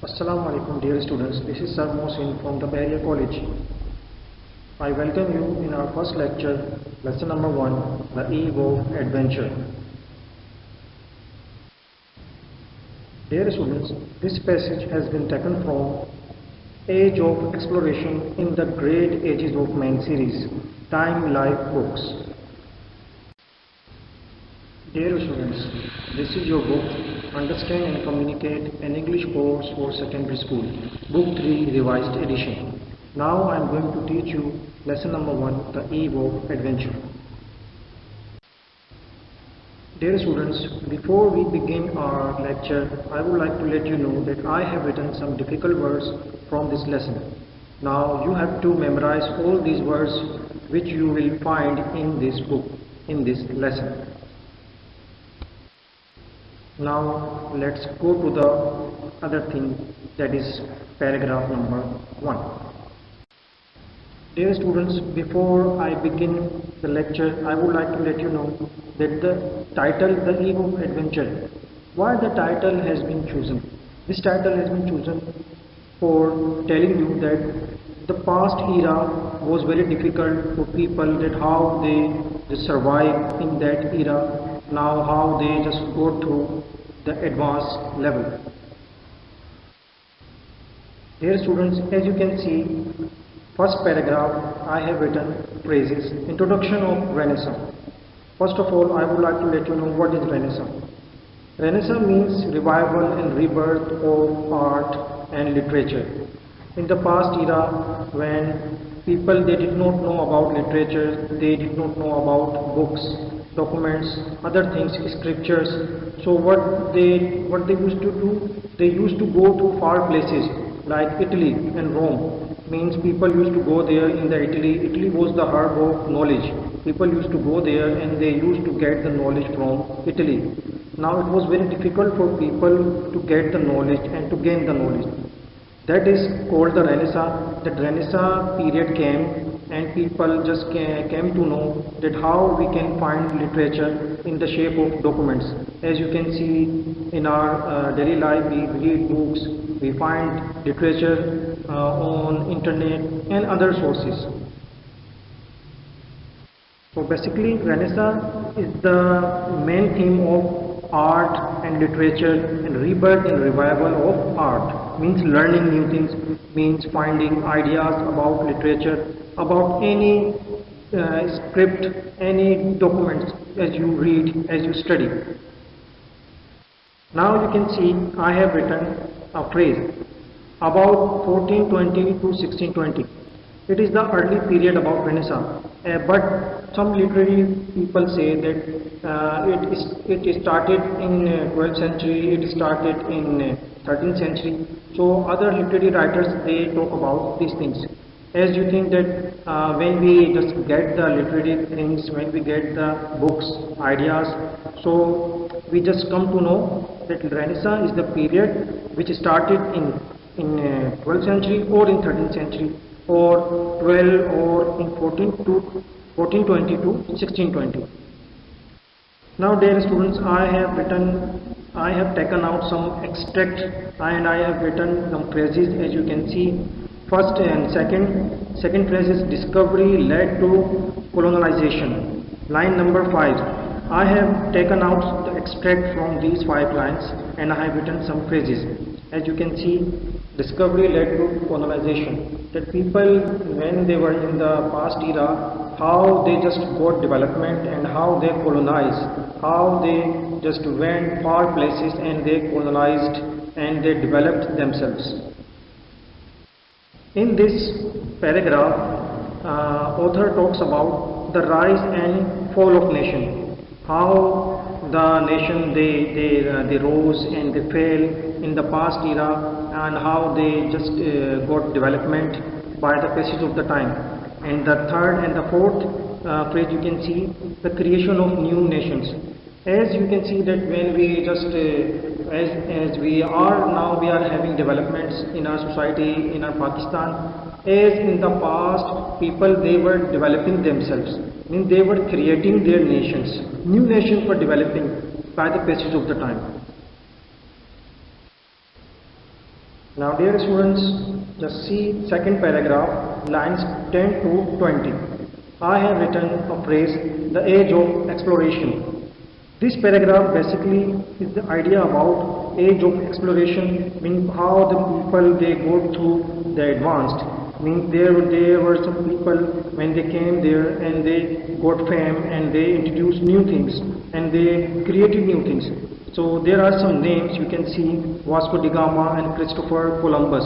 Assalamu alaikum dear students, this is Sir Mohsin from the Bahria College. I welcome you in our first lecture, lesson number 1, the Eve of Adventure. Dear students, this passage has been taken from Age of Exploration in the Great Ages of Man series, Time Life Books. Dear students, this is your book, Understand and Communicate, an English course for secondary school, Book 3 Revised Edition. Now I am going to teach you lesson number 1, the Eve of Adventure. Dear students, before we begin our lecture, I would like to let you know that I have written some difficult words from this lesson. Now you have to memorize all these words which you will find in this book, in this lesson. Now let's go to the other thing, that is paragraph number 1. Dear students, before I begin the lecture, I would like to let you know that the title, The Eve of Adventure, why the title has been chosen. This title has been chosen for telling you that the past era was very difficult for people, that how they survive in that era. Now how they just go through the advanced level. Dear students, as you can see, first paragraph I have written phrases. Introduction of Renaissance. First of all, I would like to let you know what is Renaissance. Renaissance means revival and rebirth of art and literature. In the past era, when people they did not know about literature, they did not know about books, documents, other things, scriptures. So what they used to do, they used to go to far places like Italy and Rome. Means people used to go there in the Italy. Italy was the hub of knowledge. People used to go there and they used to get the knowledge from Italy. Now it was very difficult for people to get the knowledge and to gain the knowledge. That is called the Renaissance. That Renaissance period came and people just came to know that how we can find literature in the shape of documents. As you can see in our daily life, we read books, we find literature on internet and other sources. So basically Renaissance is the main theme of art and literature, and rebirth and revival of art. Means learning new things, means finding ideas about literature, about any script, any documents as you read, as you study. Now you can see I have written a phrase about 1420 to 1620. It is the early period about Renaissance, but some literary people say that it started in 12th century, it started in 13th century. So other literary writers, they talk about these things. As you think that when we just get the literary things, when we get the books, ideas, so we just come to know that Renaissance is the period which started in 12th century or in 13th century or 12 or in 1420 to 1620. Now dear students, I have taken out some extract and I have written some phrases. As you can see, first and second phrase is discovery led to colonization. Line number 5. I have taken out the extract from these 5 lines and I have written some phrases. As you can see, discovery led to colonization. That people, when they were in the past era, how they just got development and how they colonized, how they just went far places and they colonized and they developed themselves. In this paragraph, author talks about the rise and fall of nation, how the nation they rose and they fell in the past era, and how they just got development by the passage of the time. And the third and the fourth phrase, you can see the creation of new nations. As you can see that when we just as we are now, we are having developments in our society, in our Pakistan. As in the past, people they were developing themselves, means they were creating their nations. New nations were developing by the passage of the time. Now dear students, just see second paragraph, lines 10 to 20. I have written a phrase, the age of exploration. This paragraph basically is the idea about age of exploration, means how the people they go through the advanced. Means there were some people when they came there and they got fame and they introduced new things and they created new things. So there are some names you can see: Vasco da Gama and Christopher Columbus.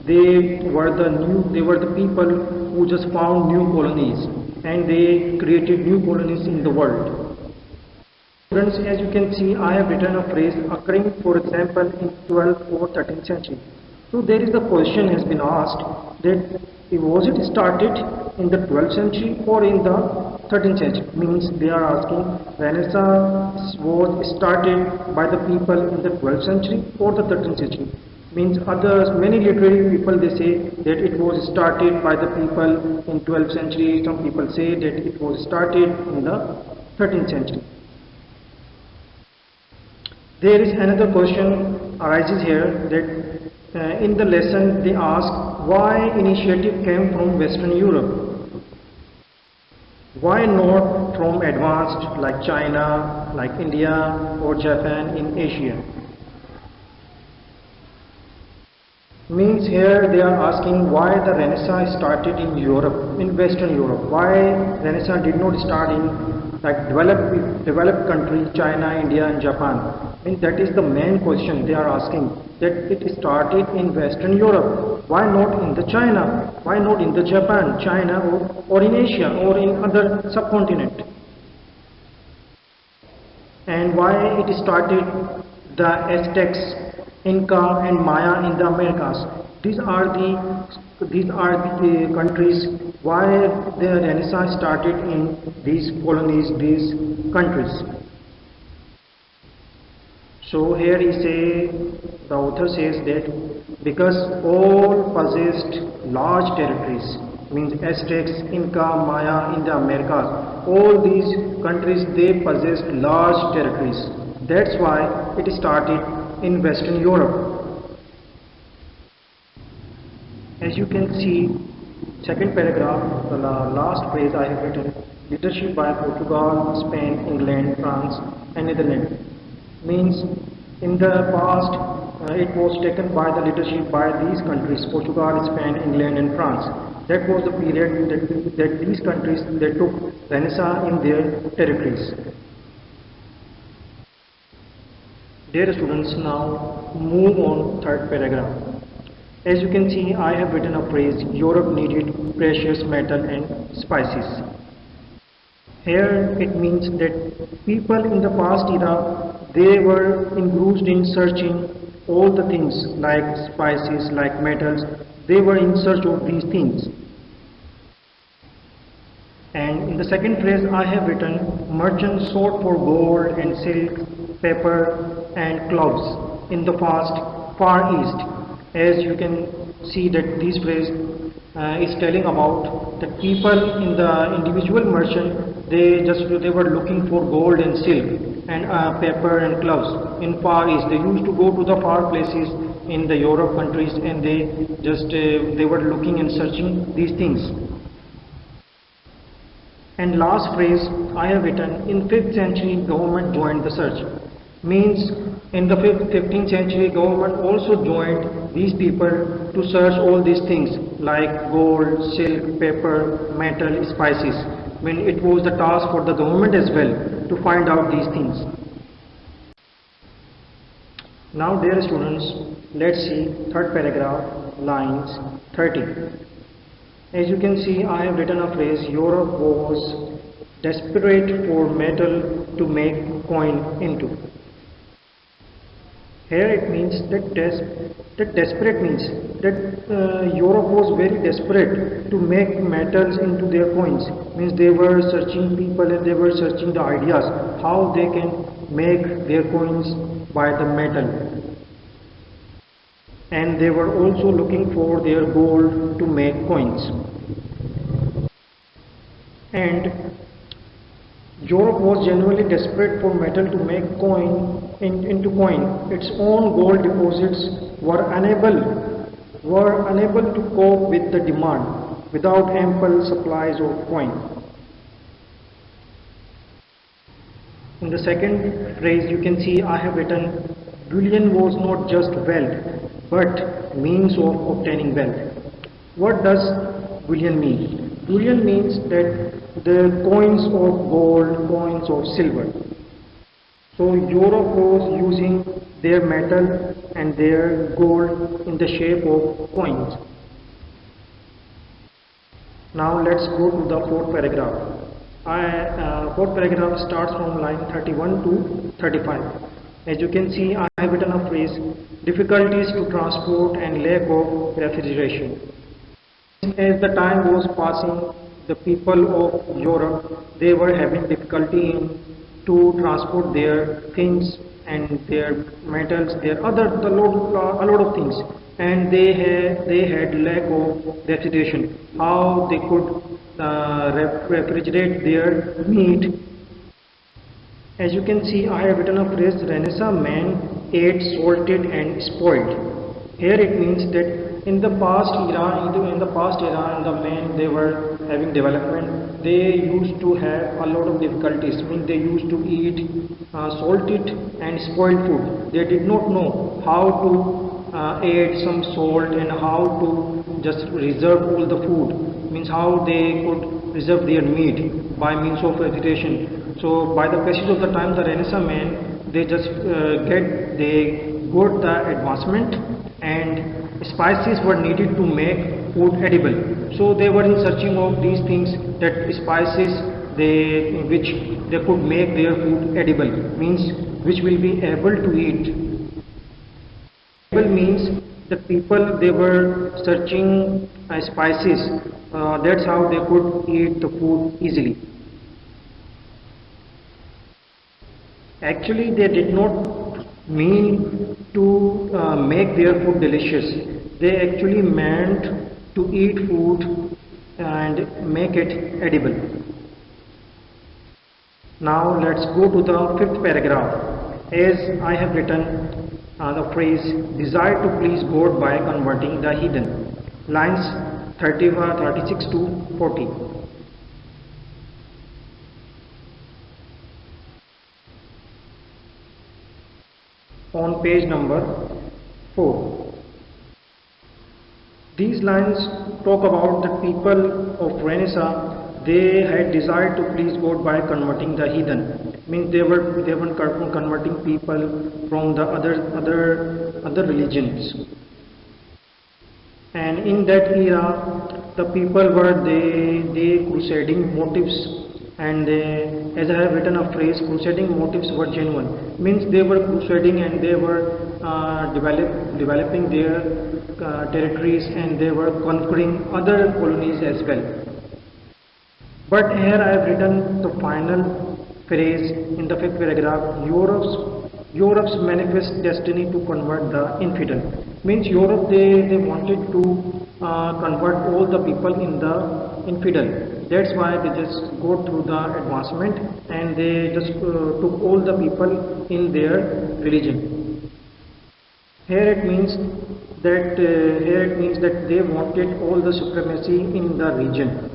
They were the people who just found new colonies and they created new colonies in the world. Students, as you can see, I have written a phrase occurring, for example, in 12th or 13th century. So there is the question has been asked that was it started in the 12th century or in the 13th century? Means they are asking Renaissance was started by the people in the 12th century or the 13th century? Means others, many literary people, they say that it was started by the people in 12th century. Some people say that it was started in the 13th century. There is another question arises here that in the lesson they ask why initiative came from Western Europe. Why not from advanced like China, like India or Japan in Asia? Means here they are asking why the Renaissance started in Europe, in Western Europe. Why Renaissance did not start in like developed countries, China, India and Japan. And that is the main question they are asking, that it started in Western Europe. Why not in the China? Why not in the Japan, China or in Asia or in other subcontinent? And why it started the Aztecs, Inca and Maya in the Americas. These are the countries why the Renaissance started in these colonies, these countries. So here the author says that because all possessed large territories, means Aztecs, Inca, Maya in the Americas, all these countries they possessed large territories. That's why it started in Western Europe. As you can see, second paragraph, the last phrase I have written, leadership by Portugal, Spain, England, France and Netherlands. Means in the past it was taken by the leadership by these countries, Portugal, Spain, England and France. That was the period that these countries they took Renaissance in their territories. Dear students, now move on third paragraph. As you can see, I have written a phrase, Europe needed precious metal and spices. Here it means that people in the past era, they were engrossed in searching all the things like spices, like metals. They were in search of these things. And in the second phrase I have written, merchants sought for gold and silk, pepper and cloves in the far east. As you can see that this phrase is telling about the people in the individual merchant, they were looking for gold and silk and pepper and cloves in far east. They used to go to the far places in the Europe countries and they were looking and searching these things. And last phrase I have written, in 5th century government joined the search. Means in the 15th century government also joined these people to search all these things like gold, silk, pepper, metal, spices. When it was the task for the government as well to find out these things. Now dear students, let's see third paragraph, lines 30. As you can see, I have written a phrase, Europe was desperate for metal to make coin into. Here it means that desperate means that Europe was very desperate to make metals into their coins. Means they were searching people and they were searching the ideas how they can make their coins by the metal. And they were also looking for their gold to make coins. And Europe was genuinely desperate for metal to make coin into coin. Its own gold deposits were unable to cope with the demand without ample supplies of coin. In the second phrase you can see I have written bullion was not just wealth but means of obtaining wealth. What does bullion mean? Bullion means that the coins of gold, coins of silver. So Europe was using their metal and their gold in the shape of coins. Now let's go to the fourth paragraph. Fourth paragraph starts from line 31 to 35. As you can see, I have written a phrase, difficulties to transport and lack of refrigeration. As the time was passing, the people of Europe, they were having difficulty to transport their things and their metals, a lot of things, and they had lack of refrigeration. How they could refrigerate their meat. As you can see, I have written a phrase, Renaissance man ate salted and spoiled. Here it means that in the past era, the men, they were having development. They used to have a lot of difficulties. They used to eat salted and spoiled food. They did not know how to add some salt and how to just reserve all the food. How they could preserve their meat by means of refrigeration. So by the passage of the time, the Renaissance man, they got the advancement, and spices were needed to make food edible. So they were in searching of these things, that spices which they could make their food edible, which will be able to eat. Edible means the people, they were searching spices. That's how they could eat the food easily. Actually, they did not mean to make their food delicious. They actually meant to eat food and make it edible. Now let's go to the fifth paragraph. As I have written the phrase, desire to please God by converting the heathen. Lines 36 to 40. On page number 4. These lines talk about the people of Renaissance. They had desire to please God by converting the heathen. They were converting people from the other religions. And in that era, the people were they crusading motives, and as I have written a phrase, crusading motives were genuine. They were crusading and they were developing their territories, and they were conquering other colonies as well. But here I have written the final phrase in the fifth paragraph, Europe's manifest destiny to convert the infidel. Europe, they wanted to convert all the people in the infidel. That's why they just go through the advancement, and they just took all the people in their religion. Here it means that they wanted all the supremacy in the region.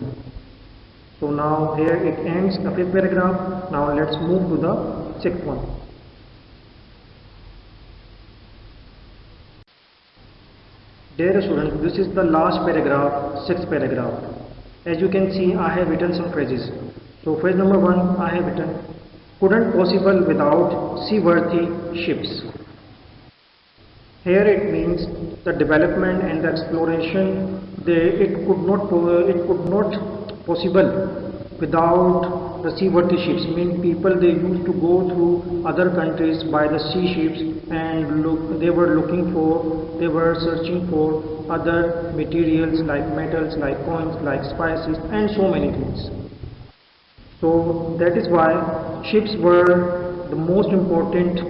So now here it ends the fifth paragraph. Now let's move to the sixth one. Dear students, this is the last paragraph, sixth paragraph. As you can see, I have written some phrases. So phrase number 1, I have written, couldn't possible without seaworthy ships. Here it means the development and the exploration. It could not possible without the seaworthy ships. People, they used to go through other countries by the sea ships, and they were searching for other materials like metals, like coins, like spices, and so many things. So that is why ships were the most important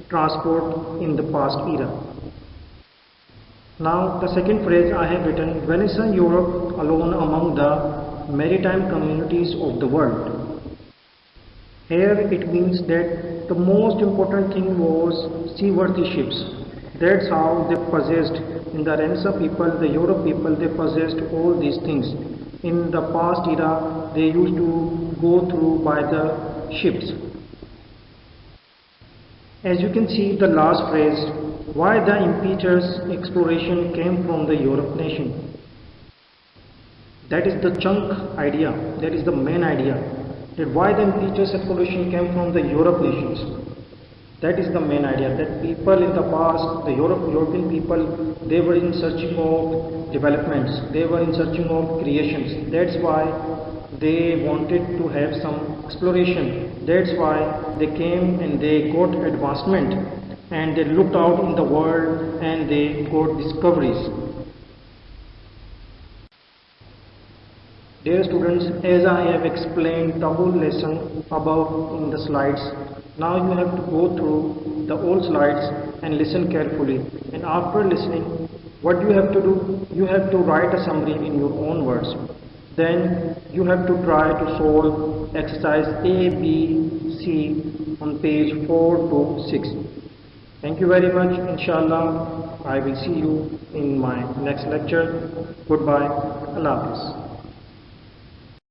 transport in the past era. Now the second phrase I have written, Renaissance Europe alone among the maritime communities of the world. Here it means that the most important thing was seaworthy ships. That's how they possessed, in the Renaissance people, the Europe people, they possessed all these things. In the past era, they used to go through by the ships. As you can see the last phrase, why the impetus exploration came from the Europe nation. That is the chunk idea, that is the main idea, that why the impetus exploration came from the Europe nations. That is the main idea, that people in the past, the European people, they were in searching of developments, they were in searching of creations. That's why they wanted to have some exploration. That's why they came and they got advancement and they looked out in the world and they got discoveries. Dear students, as I have explained the whole lesson above in the slides, now you have to go through the old slides and listen carefully. And after listening, what you have to do, you have to write a summary in your own words. Then you have to try to solve exercise A, B, C on page 4 to 6. Thank you very much. Inshallah, I will see you in my next lecture. Goodbye. Allah Hafiz.